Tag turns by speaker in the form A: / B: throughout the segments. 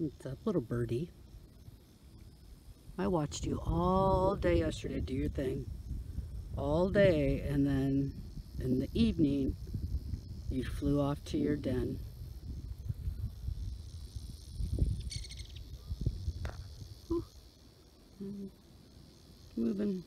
A: What's up, little birdie? I watched you all day yesterday do your thing. All day, and then in the evening, you flew off to your den. Ooh. Moving.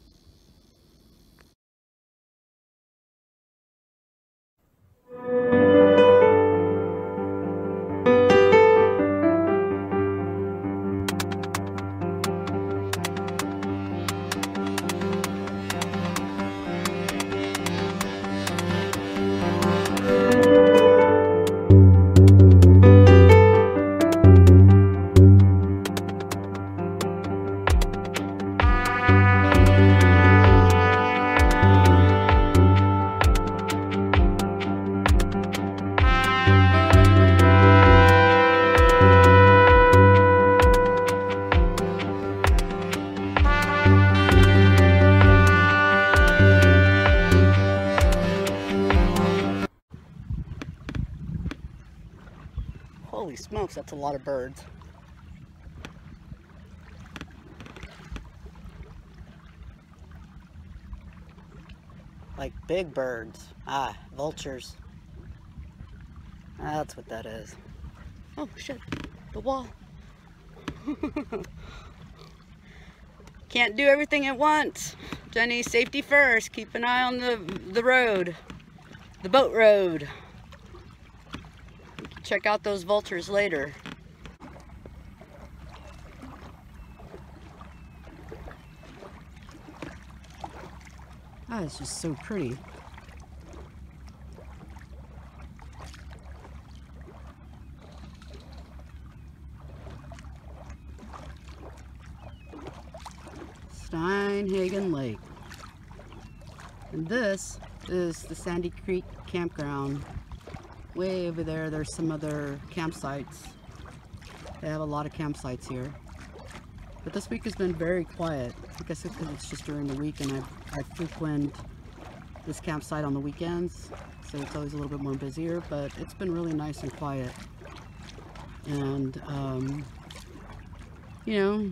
A: Holy smokes, that's a lot of birds. Like big birds. Ah, vultures. That's what that is. Oh shit, the wall. Can't do everything at once. Jenny, safety first. Keep an eye on the road. The boat road. Check out those vultures later. Ah, it's just so pretty. Steinhagen Lake. And this is the Sandy Creek Campground. Way over there, there's some other campsites. They have a lot of campsites here. But this week has been very quiet. I guess it's because it's just during the week, and I frequent this campsite on the weekends, so it's always a little bit more busier, but it's been really nice and quiet. And, you know,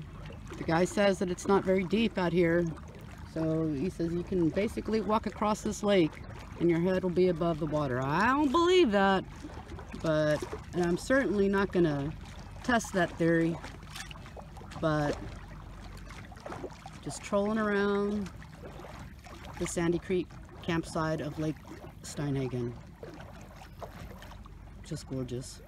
A: the guy says that it's not very deep out here. So he says you can basically walk across this lake and your head will be above the water. I don't believe that, and I'm certainly not gonna test that theory, but just trolling around the Sandy Creek campsite of Lake Steinhagen. Just gorgeous.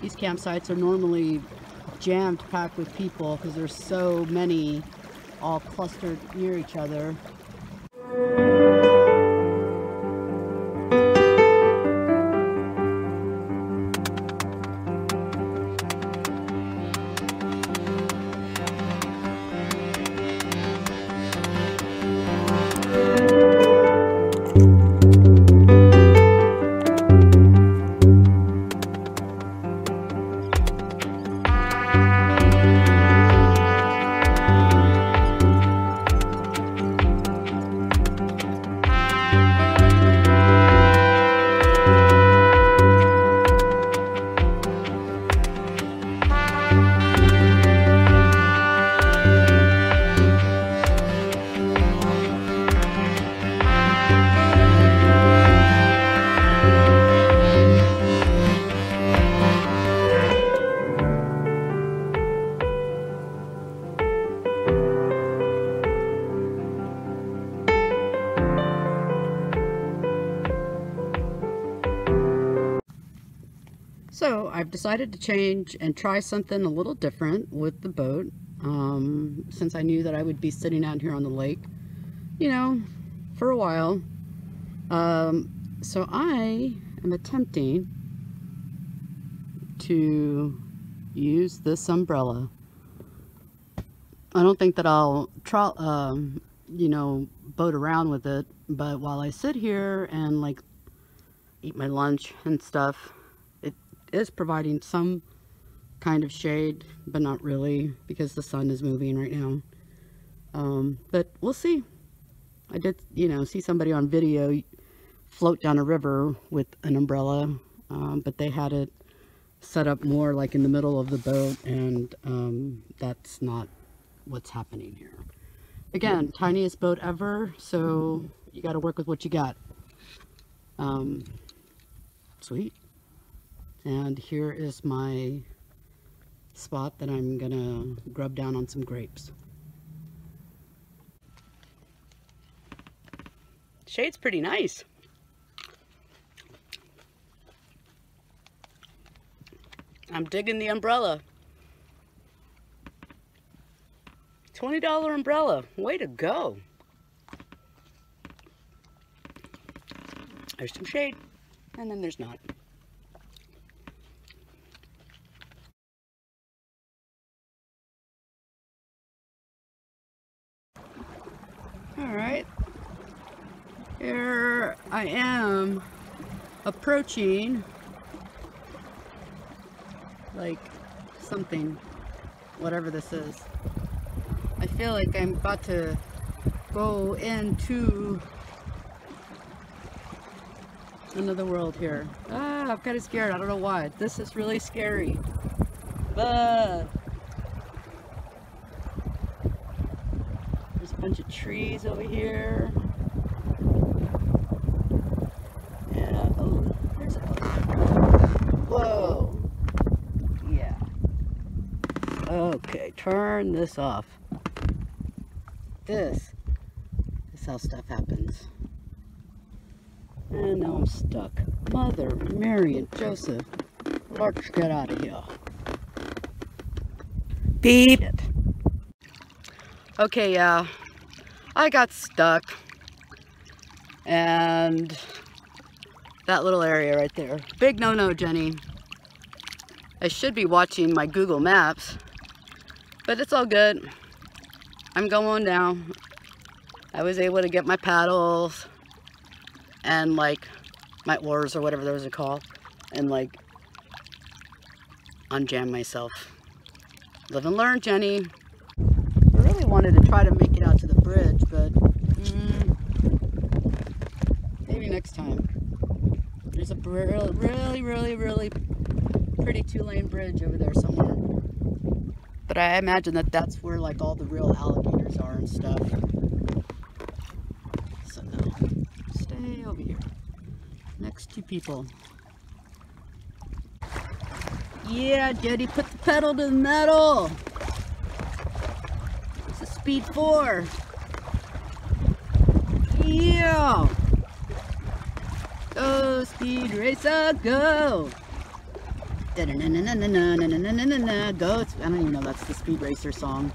A: These campsites are normally jammed packed with people because there's so many all clustered near each other. So I've decided to change and try something a little different with the boat, since I knew that I would be sitting out here on the lake, you know, for a while. So I am attempting to use this umbrella. I don't think that I'll try, you know, boat around with it, but while I sit here and like eat my lunch and stuff, it is providing some kind of shade, but not really because the sun is moving right now. But we'll see. I did, you know, see somebody on video float down a river with an umbrella, but they had it set up more like in the middle of the boat, and that's not what's happening here. Again, tiniest boat ever, so you got to work with what you got. Sweet. And here is my spot that I'm gonna grub down on some grapes. Shade's pretty nice. I'm digging the umbrella. $20 umbrella. Way to go. There's some shade, and then there's not. All right. Here I am approaching like something, whatever this is. I feel like I'm about to go into another world here. Ah, I'm kind of scared. I don't know why. This is really scary. But there's a bunch of trees over here. Yeah. Oh, there's a... Whoa. Yeah. Okay, turn this off. This is how stuff happens. And now I'm stuck. Mother, Mary, and Joseph. Let's get out of here. Beep it. Okay, yeah. I got stuck. And that little area right there. Big no-no, Jenny. I should be watching my Google Maps. But it's all good. I'm going now. I was able to get my paddles and like my oars or whatever those are called, and like unjam myself. Live and learn, Jenny. I really wanted to try to make it out to the bridge, but maybe next time. There's a really pretty two-lane bridge over there somewhere. But I imagine that that's where like all the real alligators are and stuff. So no, stay over here, next to people. Yeah, Jetty, put the pedal to the metal. It's a speed 4. Yeah. Go, speed racer, go. Go. I don't even know that's the Speed Racer song.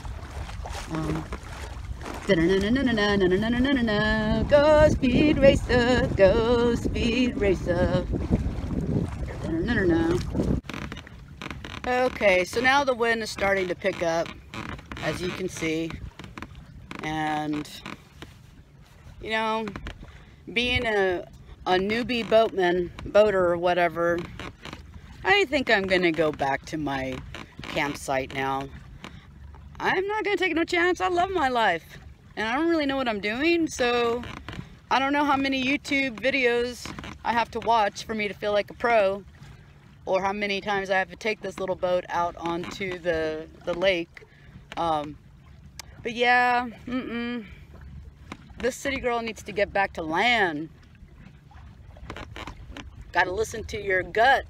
A: Go Speed Racer, go Speed Racer. Okay, so now the wind is starting to pick up, as you can see. And, you know, being a newbie boater or whatever, I think I'm gonna go back to my campsite now. I'm not gonna take no chance. I love my life. And I don't really know what I'm doing, so I don't know how many YouTube videos I have to watch for me to feel like a pro, or how many times I have to take this little boat out onto the lake. But yeah, this city girl needs to get back to land. Gotta listen to your gut.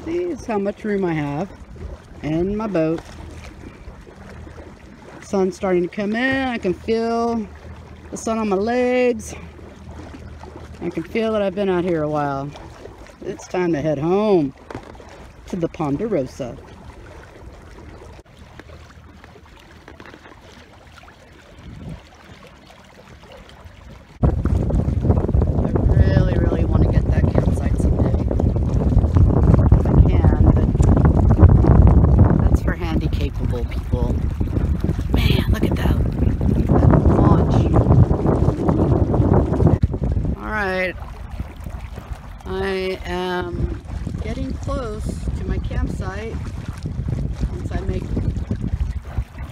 A: See, it's how much room I have in my boat. Sun's starting to come in. I can feel the sun on my legs. I can feel that I've been out here a while. It's time to head home to the Ponderosa. People. Man, look at that. That launch. I am getting close to my campsite. Once I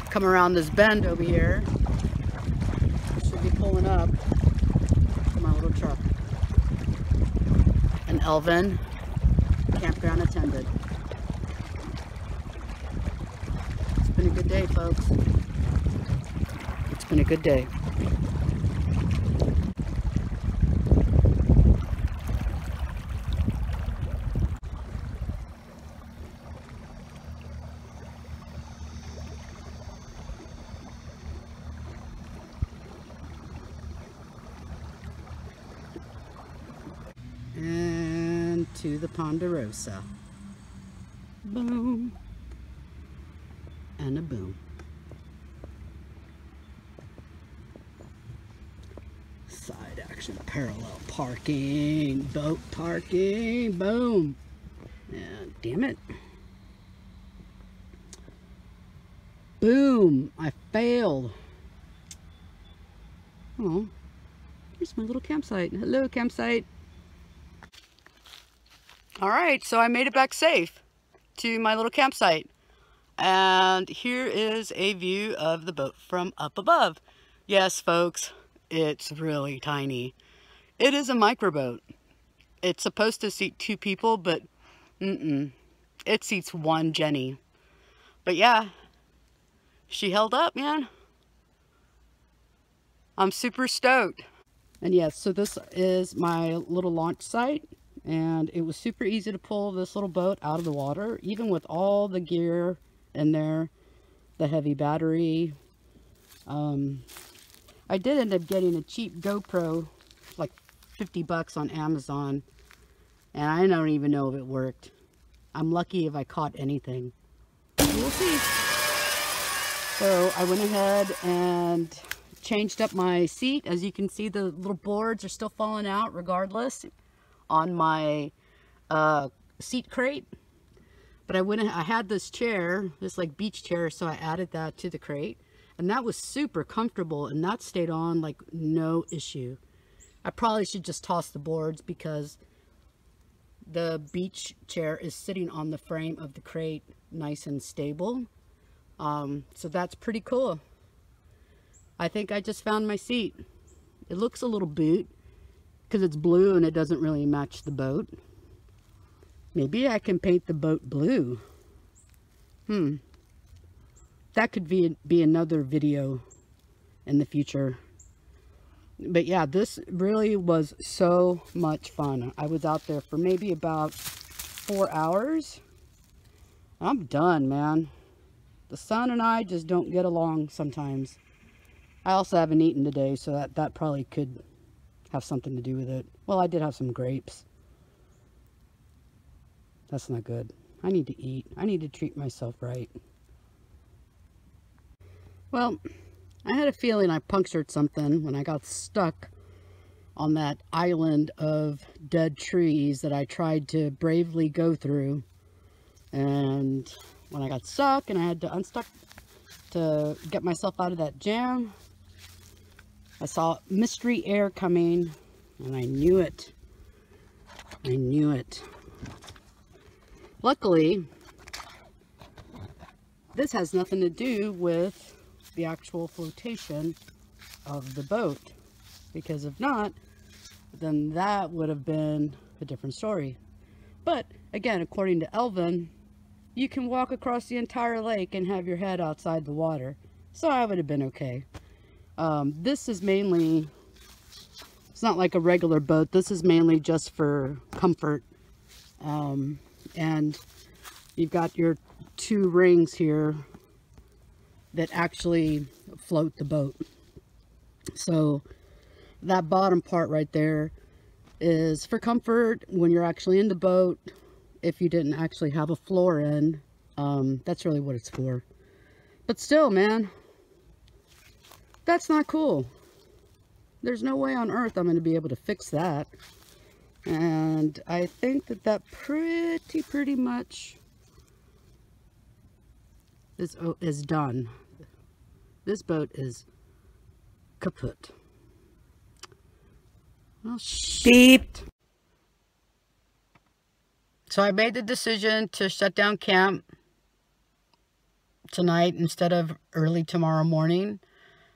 A: come around this bend over here, I should be pulling up to my little truck. An Elvin campground attendant. It's been a good day, folks. It's been a good day. And to the Ponderosa. Boom. And a boom. Side action, parallel parking, boat parking, boom. And damn it. Boom, I failed. Oh, here's my little campsite. Hello, campsite. All right, so I made it back safe to my little campsite. And here is a view of the boat from up above. Yes, folks, it's really tiny. It is a microboat. It's supposed to seat 2 people, but it seats 1 Jenny. But yeah, she held up, man. I'm super stoked. And yes, so this is my little launch site. And it was super easy to pull this little boat out of the water, even with all the gear in there, the heavy battery. I did end up getting a cheap GoPro, like 50 bucks on Amazon, and I don't even know if it worked. I'm lucky if I caught anything. We'll see. So I went ahead and changed up my seat. As you can see, the little boards are still falling out regardless on my seat crate. But I had this chair, this like beach chair, so I added that to the crate, and that was super comfortable, and that stayed on like no issue. I probably should just toss the boards because the beach chair is sitting on the frame of the crate nice and stable. So that's pretty cool. I think I just found my seat. It looks a little boot because it's blue and it doesn't really match the boat. Maybe I can paint the boat blue. That could be another video in the future. But yeah, this really was so much fun. I was out there for maybe about 4 hours. I'm done, man. The sun and I just don't get along sometimes. I also haven't eaten today, so that probably could have something to do with it. Well, I did have some grapes. That's not good. I need to eat. I need to treat myself right. Well, I had a feeling I punctured something when I got stuck on that island of dead trees that I tried to bravely go through. And when I got stuck and I had to unstuck to get myself out of that jam, I saw mystery air coming, and I knew it. I knew it. Luckily, this has nothing to do with the actual flotation of the boat, because if not, then that would have been a different story. But again, according to Elvin, you can walk across the entire lake and have your head outside the water, so I would have been okay. This is mainly, it's not like a regular boat. This is mainly just for comfort. And you've got your 2 rings here that actually float the boat. So that bottom part right there is for comfort when you're actually in the boat. If you didn't actually have a floor in, that's really what it's for. But still, man, that's not cool. There's no way on earth I'm going to be able to fix that. And I think that pretty much is done. This boat is kaput. Oh, shit. So I made the decision to shut down camp tonight instead of early tomorrow morning,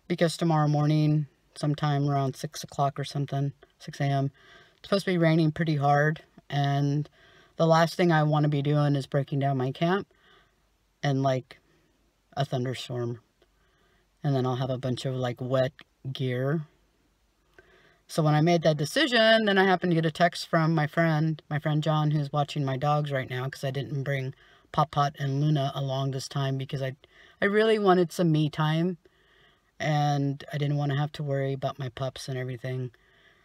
A: because tomorrow morning, sometime around 6 o'clock or something, 6 a.m., it's supposed to be raining pretty hard, and the last thing I want to be doing is breaking down my camp and like a thunderstorm, and then I'll have a bunch of like wet gear. So when I made that decision, then I happened to get a text from my friend John, who's watching my dogs right now, because I didn't bring Pop Pot and Luna along this time because I really wanted some me time, and I didn't want to have to worry about my pups and everything.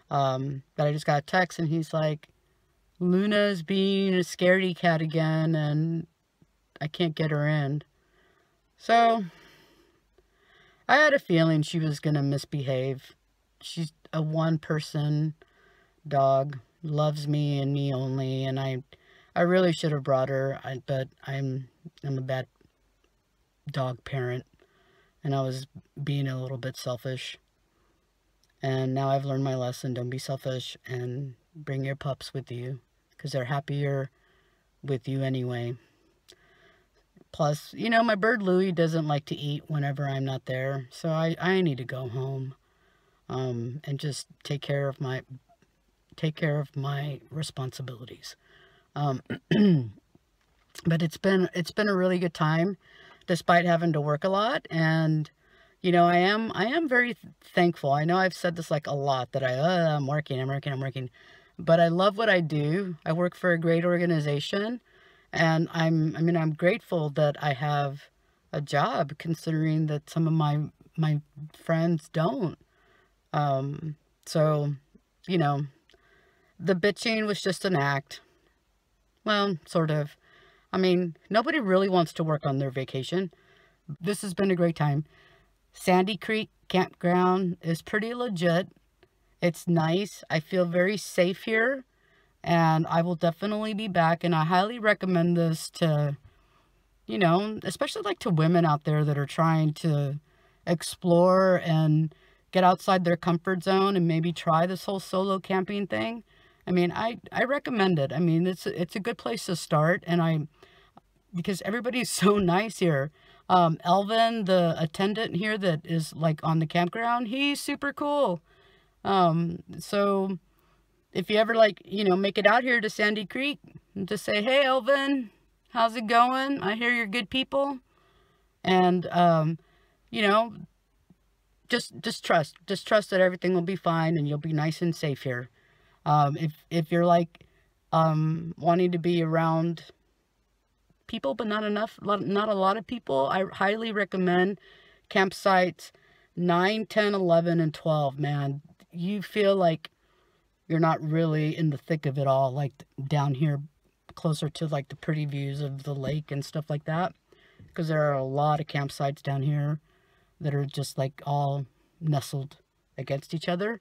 A: But I just got a text, and he's like, Luna's being a scaredy cat again, and I can't get her in. So I had a feeling she was going to misbehave. She's a one-person dog, loves me and me only, and I really should have brought her, but I'm a bad dog parent, and I was being a little bit selfish. And now I've learned my lesson. Don't be selfish, and bring your pups with you, because they're happier with you anyway. Plus, you know, my bird Louie doesn't like to eat whenever I'm not there, so I need to go home and just take care of my responsibilities. But it's been a really good time, despite having to work a lot. And you know, I am very thankful. I know I've said this like a lot, that I'm working, but I love what I do. I work for a great organization, and I'm grateful that I have a job, considering that some of my friends don't. So, you know, the bitching was just an act. Well, sort of. I mean, nobody really wants to work on their vacation. This has been a great time. Sandy Creek Campground is pretty legit. It's nice. I feel very safe here, and I will definitely be back, and I highly recommend this to, you know, especially like to women out there that are trying to explore and get outside their comfort zone and maybe try this whole solo camping thing. I mean, I recommend it. I mean, it's a good place to start, and because everybody's so nice here. Elvin, the attendant here that is like on the campground, he's super cool. So if you ever like, you know, make it out here to Sandy Creek, just say, hey, Elvin, how's it going? I hear you're good people. And, you know, just trust that everything will be fine, and you'll be nice and safe here. If you're like, wanting to be around people, but not a lot of people, I highly recommend campsites 9, 10, 11, and 12, man. You feel like you're not really in the thick of it all, like down here closer to like the pretty views of the lake and stuff like that, because there are a lot of campsites down here that are just like all nestled against each other.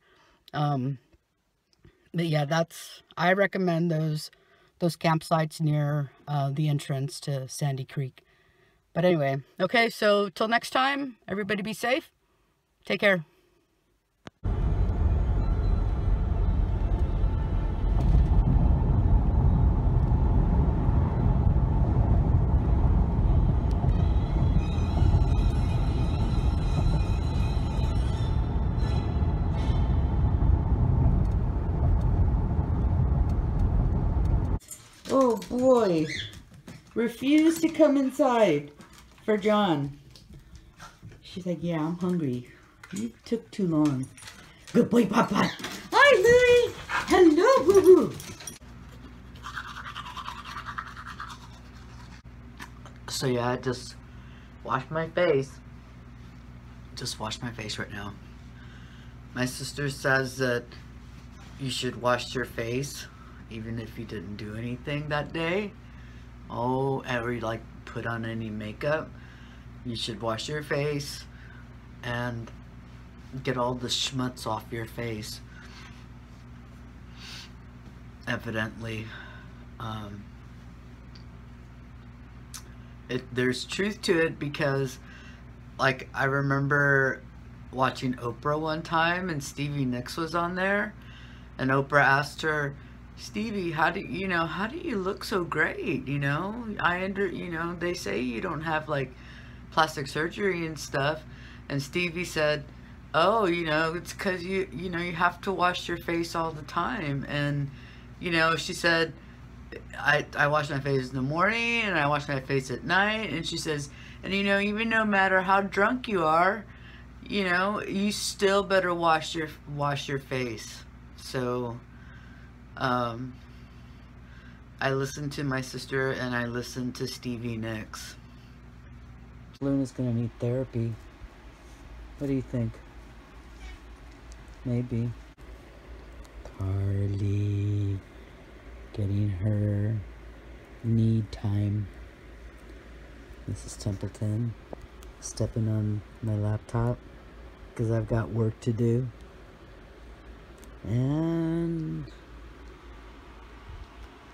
A: But yeah, I recommend those campsites near the entrance to Sandy Creek. But anyway, okay, so till next time, everybody be safe. Take care.
B: Oh boy, refuse to come inside for John. She's like, yeah, I'm hungry. You took too long. Good boy, Papa. Hi, Louie. Hello, boo-boo.
C: So yeah, I just washed my face. Just washed my face right now. My sister says that you should wash your face even if you didn't do anything that day. Oh, or like put on any makeup. You should wash your face and get all the schmutz off your face. Evidently. There's truth to it, because like I remember watching Oprah one time and Stevie Nicks was on there, and Oprah asked her, Stevie, how do you look so great? They say you don't have like plastic surgery and stuff. And Stevie said, oh, it's because you have to wash your face all the time. And she said, I wash my face in the morning and I wash my face at night. And she says, and even no matter how drunk you are, you still better wash your face. So I listened to my sister and I listened to Stevie Nicks.
B: Luna's gonna need therapy. What do you think? Maybe. Carly getting her need time. Mrs. Templeton stepping on my laptop because I've got work to do. And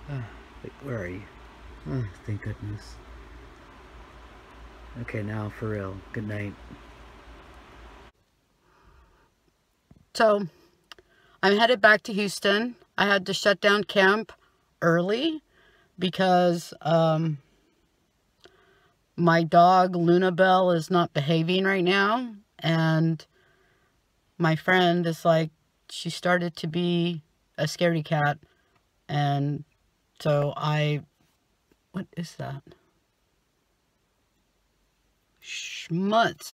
B: wait, where are you? Oh, thank goodness. Okay, now for real. Good night.
A: So I'm headed back to Houston. I had to shut down camp early because my dog Luna Bell is not behaving right now, and my friend is like, she started to be a scaredy cat. And so what is that? Schmutz.